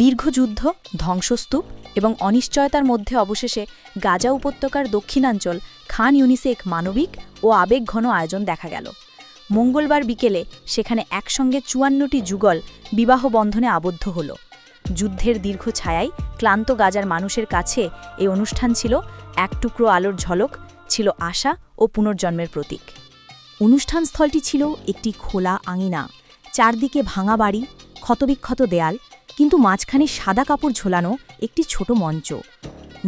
দীর্ঘ যুদ্ধ, ধ্বংসস্তূপ এবং অনিশ্চয়তার মধ্যে অবশেষে গাজা উপত্যকার দক্ষিণাঞ্চল খান ইউনিসে এক মানবিক ও আবেগঘন আয়োজন দেখা গেল। মঙ্গলবার বিকেলে সেখানে একসঙ্গে ৫৪টি যুগল বিবাহ বন্ধনে আবদ্ধ হল। যুদ্ধের দীর্ঘ ছায়ায় ক্লান্ত গাজার মানুষের কাছে এই অনুষ্ঠান ছিল এক টুকরো আলোর ঝলক, ছিল আশা ও পুনর্জন্মের প্রতীক। অনুষ্ঠানস্থলটি ছিল একটি খোলা আঙিনা, চারদিকে ভাঙা বাড়ি, ক্ষতবিক্ষত দেয়াল, কিন্তু মাঝখানে সাদা কাপড় ঝোলানো একটি ছোট মঞ্চ।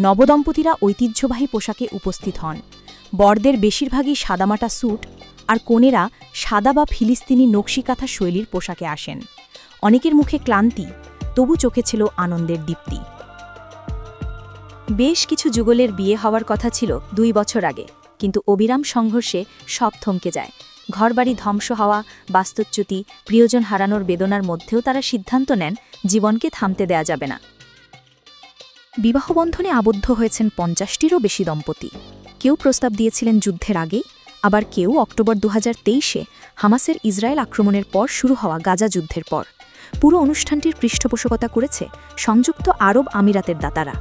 নবদম্পতিরা ঐতিহ্যবাহী পোশাকে উপস্থিত হন। বরদের বেশিরভাগই সাদামাটা স্যুট আর কনেরা সাদা বা ফিলিস্তিনি নকশিকাঁথা শৈলীর পোশাকে আসেন। অনেকের মুখে ক্লান্তি, তবু চোখে ছিল আনন্দের দীপ্তি। বেশ কিছু যুগলের বিয়ে হওয়ার কথা ছিল ২ বছর আগে, কিন্তু অবিরাম সংঘর্ষে সব থমকে যায়। ঘরবাড়ি ধ্বংস হওয়া, বাস্তুচ্যুতি, প্রিয়জন হারানোর বেদনার মধ্যেও তারা সিদ্ধান্ত নেন জীবনকে থামতে দেয়া যাবে না। বিবাহবন্ধনে আবদ্ধ হয়েছেন ৫০টিরও বেশি দম্পতি। কেউ প্রস্তাব দিয়েছিলেন যুদ্ধের আগেই, আবার কেউ অক্টোবর ২০২৩-এ হামাসের ইসরায়েল আক্রমণের পর শুরু হওয়া গাজা যুদ্ধের পর। পুরো অনুষ্ঠানটির পৃষ্ঠপোষকতা করেছে সংযুক্ত আরব আমিরাতের দাতারা।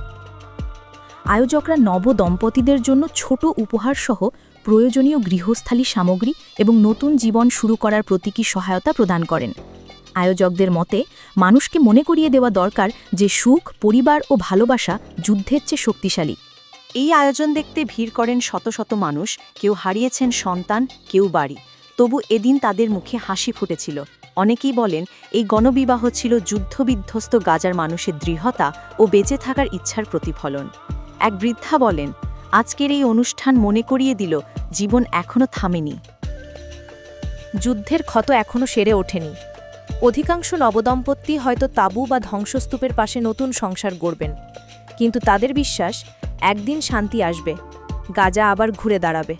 আয়োজকরা নবদম্পতিদের জন্য ছোট উপহারসহ প্রয়োজনীয় গৃহস্থালী সামগ্রী এবং নতুন জীবন শুরু করার প্রতীকী সহায়তা প্রদান করেন। আয়োজকদের মতে মানুষকে মনে করিয়ে দেওয়া দরকার যে সুখ, পরিবার ও ভালোবাসা যুদ্ধের চেয়ে শক্তিশালী। এই আয়োজন দেখতে ভিড় করেন শত শত মানুষ। কেউ হারিয়েছেন সন্তান, কেউ বাড়ি, তবু এদিন তাদের মুখে হাসি ফুটেছিল। অনেকেই বলেন এই গণবিবাহ ছিল যুদ্ধবিধ্বস্ত গাজার মানুষের দৃঢ়তা ও বেঁচে থাকার ইচ্ছার প্রতিফলন। এক বৃদ্ধা বলেন, আজকের এই অনুষ্ঠান মনে করিয়ে দিল জীবন এখনও থামেনি, যুদ্ধের ক্ষত এখনও সেরে ওঠেনি। অধিকাংশ নবদম্পতি হয়তো তাঁবু বা ধ্বংসস্তূপের পাশে নতুন সংসার গড়বেন, কিন্তু তাদের বিশ্বাস একদিন শান্তি আসবে, গাজা আবার ঘুরে দাঁড়াবে।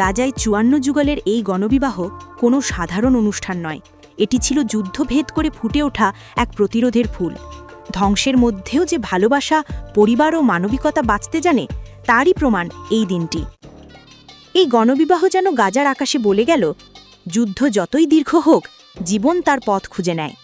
গাজায় ৫৪ যুগলের এই গণবিবাহ কোনো সাধারণ অনুষ্ঠান নয়, এটি ছিল যুদ্ধভেদ করে ফুটে ওঠা এক প্রতিরোধের ফুল। ধ্বংসের মধ্যেও যে ভালোবাসা, পরিবার ও মানবিকতা বাঁচতে জানে, তারই প্রমাণ এই দিনটি। এই গণবিবাহ যেন গাজার আকাশে বলে গেল, যুদ্ধ যতই দীর্ঘ হোক, জীবন তার পথ খুঁজে নেয়।